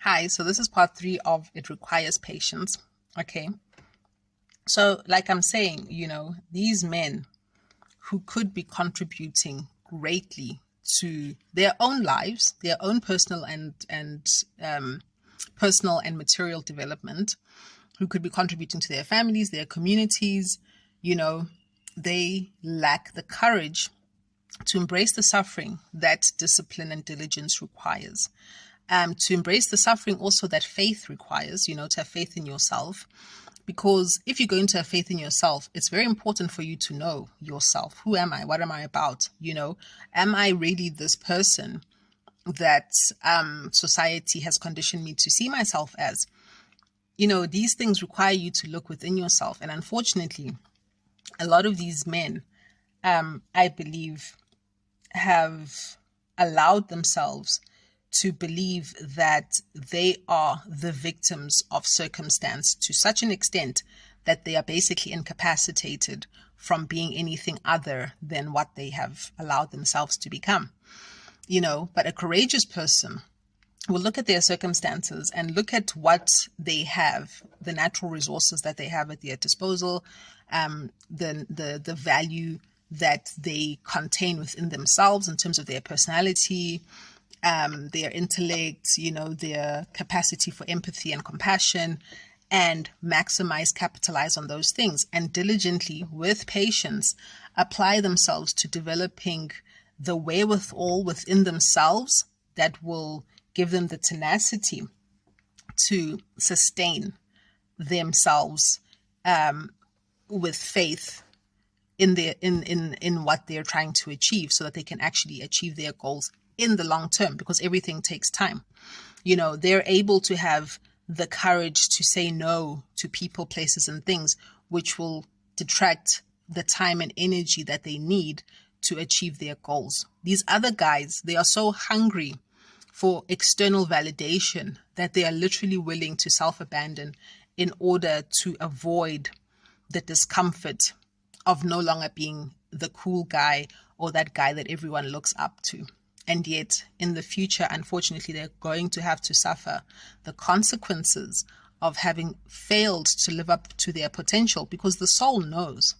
Hi, so this is part three of It Requires Patience. Okay. So, like I'm saying, these men who could be contributing greatly to their own lives, their own personal and material development, who could be contributing to their families, their communities, you know, they lack the courage to embrace the suffering that discipline and diligence requires. To embrace the suffering also that faith requires, to have faith in yourself. Because if you're going to have faith in yourself, it's very important for you to know yourself. Who am I? What am I about? Am I really this person that society has conditioned me to see myself as? These things require you to look within yourself. And unfortunately, a lot of these men, I believe, have allowed themselves to believe that they are the victims of circumstance to such an extent that they are basically incapacitated from being anything other than what they have allowed themselves to become. But a courageous person will look at their circumstances and look at what they have, the natural resources that they have at their disposal, the value that they contain within themselves in terms of their personality, their intellect, their capacity for empathy and compassion, and capitalize on those things, and diligently, with patience, apply themselves to developing the wherewithal within themselves that will give them the tenacity to sustain themselves with faith in what they're trying to achieve, so that they can actually achieve their goals in the long term, because everything takes time. They're able to have the courage to say no to people, places, and things which will detract the time and energy that they need to achieve their goals. These other guys, they are so hungry for external validation that they are literally willing to self-abandon in order to avoid the discomfort of no longer being the cool guy or that guy that everyone looks up to. And yet, in the future, unfortunately, they're going to have to suffer the consequences of having failed to live up to their potential, because the soul knows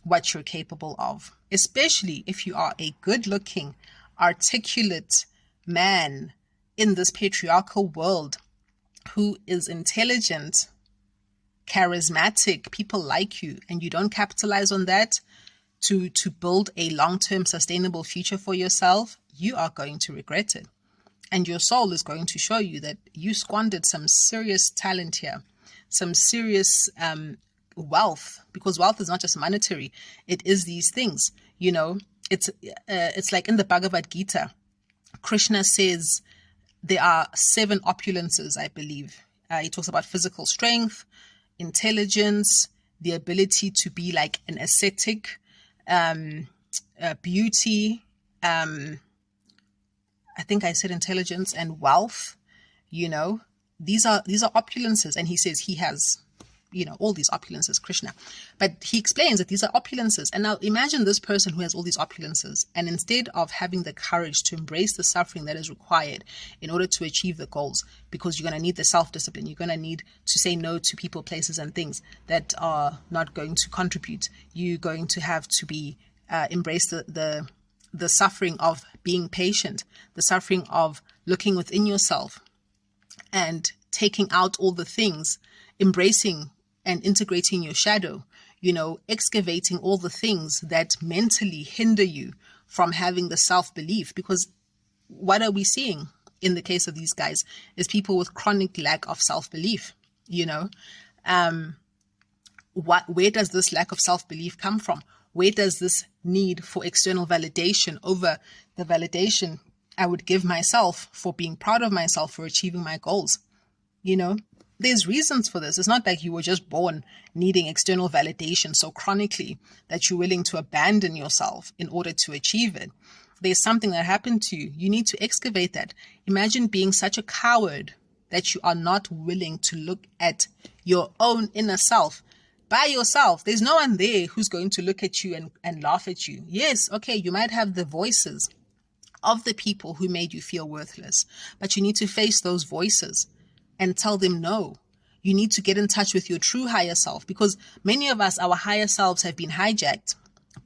what you're capable of, especially if you are a good-looking, articulate man in this patriarchal world who is intelligent, charismatic, people like you, and you don't capitalize on that to build a long-term sustainable future for yourself, you are going to regret it. And your soul is going to show you that you squandered some serious talent here, some serious wealth, because wealth is not just monetary. It is these things, it's like in the Bhagavad Gita, Krishna says there are 7 opulences, I believe. He talks about physical strength, intelligence, the ability to be like an ascetic, beauty, I think I said intelligence, and wealth. These are opulences, and he says he has all these opulences, Krishna. But he explains that these are opulences. And now imagine this person who has all these opulences, and instead of having the courage to embrace the suffering that is required in order to achieve the goals, because you're going to need the self-discipline, you're going to need to say no to people, places, and things that are not going to contribute. You're going to have to be embrace the suffering of being patient, the suffering of looking within yourself and taking out all the things, embracing and integrating your shadow, excavating all the things that mentally hinder you from having the self-belief. Because what are we seeing in the case of these guys is people with chronic lack of self-belief. Where does this lack of self-belief come from? Where does this need for external validation over the validation I would give myself for being proud of myself, for achieving my goals? There's reasons for this. It's not like you were just born needing external validation so chronically that you're willing to abandon yourself in order to achieve it. There's something that happened to you. You need to excavate that. Imagine being such a coward that you are not willing to look at your own inner self by yourself. There's no one there who's going to look at you and laugh at you. Yes, okay, you might have the voices of the people who made you feel worthless. But you need to face those voices and tell them no. You need to get in touch with your true higher self, because many of us, our higher selves have been hijacked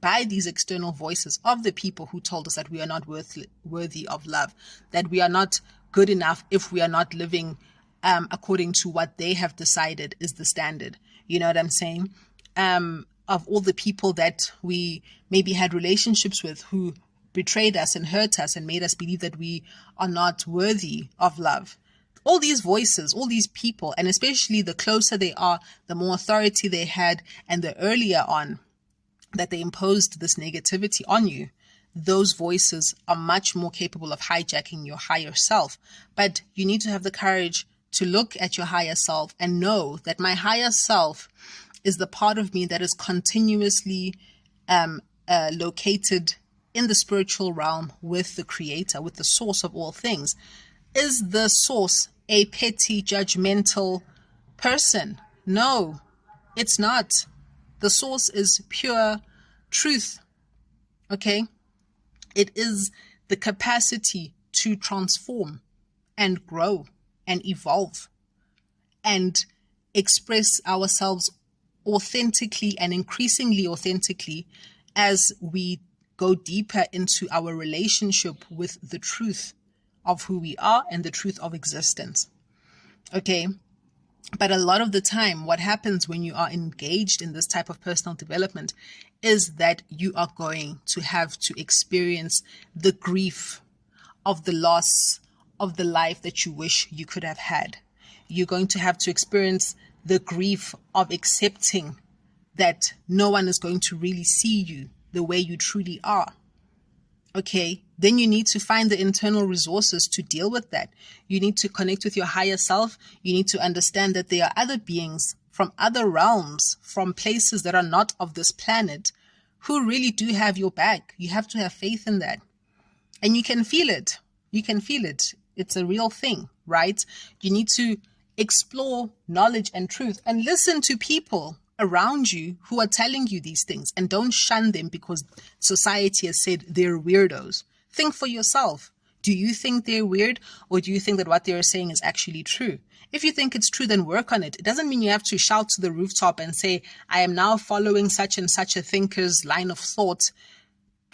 by these external voices of the people who told us that we are not worthy of love, that we are not good enough if we are not living according to what they have decided is the standard. You know what I'm saying? Of all the people that we maybe had relationships with who betrayed us and hurt us and made us believe that we are not worthy of love. All these voices, all these people, and especially the closer they are, the more authority they had, and the earlier on that they imposed this negativity on you, those voices are much more capable of hijacking your higher self. But you need to have the courage to look at your higher self and know that my higher self is the part of me that is continuously located in the spiritual realm with the creator, with the source of all things. Is the source a petty, judgmental person? No, it's not. The source is pure truth. Okay? It is the capacity to transform and grow and evolve and express ourselves authentically and increasingly authentically as we go deeper into our relationship with the truth of who we are and the truth of existence. Okay. But a lot of the time, what happens when you are engaged in this type of personal development is that you are going to have to experience the grief of the loss of the life that you wish you could have had. You're going to have to experience the grief of accepting that no one is going to really see you the way you truly are. Okay, then you need to find the internal resources to deal with that. You need to connect with your higher self. You need to understand that there are other beings from other realms, from places that are not of this planet, who really do have your back. You have to have faith in that. And you can feel it. You can feel it. It's a real thing, right? You need to explore knowledge and truth and listen to people around you who are telling you these things, and don't shun them because society has said they're weirdos. Think for yourself. Do you think they're weird, or do you think that what they're saying is actually true? If you think it's true, then work on it. It doesn't mean you have to shout to the rooftop and say, I am now following such and such a thinker's line of thought.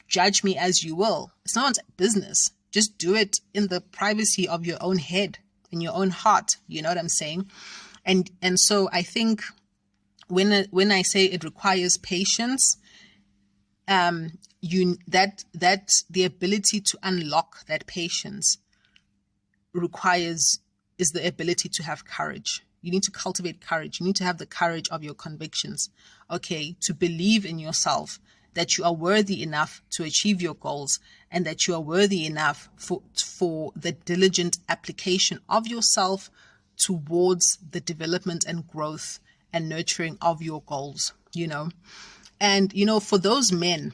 Judge me as you will. It's not business. Just do it in the privacy of your own head, in your own heart. You know what I'm saying? And so I think when I say it requires patience, the ability to unlock that patience is the ability to have courage. You need to cultivate courage. You need to have the courage of your convictions, okay, to believe in yourself, that you are worthy enough to achieve your goals, and that you are worthy enough for the diligent application of yourself towards the development and growth and nurturing of your goals, you know. And, you know, for those men,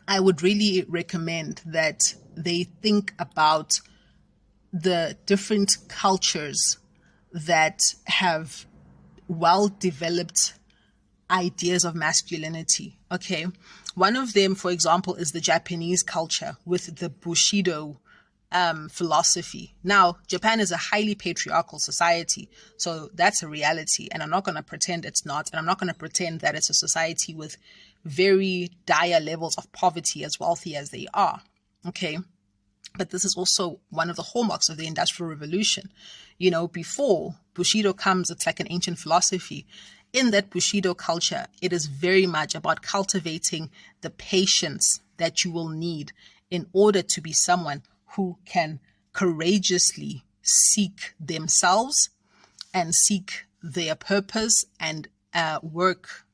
I would really recommend that they think about the different cultures that have well-developed ideas of masculinity, okay? One of them, for example, is the Japanese culture with the Bushido philosophy. Now, Japan is a highly patriarchal society, so that's a reality, and I'm not going to pretend it's not, and I'm not going to pretend that it's a society with very dire levels of poverty, as wealthy as they are, okay? But this is also one of the hallmarks of the Industrial Revolution. You know, before Bushido comes, it's like an ancient philosophy. In that Bushido culture, it is very much about cultivating the patience that you will need in order to be someone who can courageously seek themselves and seek their purpose and work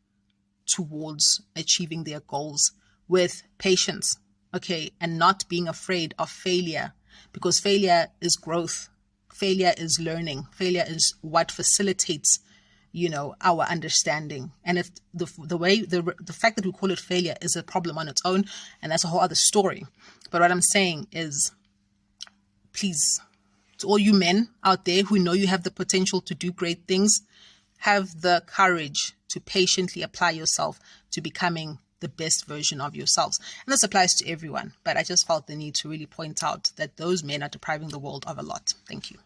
towards achieving their goals with patience, okay, and not being afraid of failure, because failure is growth. Failure is learning. Failure is what facilitates, you know, our understanding. And if the fact that we call it failure is a problem on its own, and that's a whole other story. But what I'm saying is, please, to all you men out there who know you have the potential to do great things, have the courage to patiently apply yourself to becoming the best version of yourselves. And this applies to everyone, but I just felt the need to really point out that those men are depriving the world of a lot. Thank you.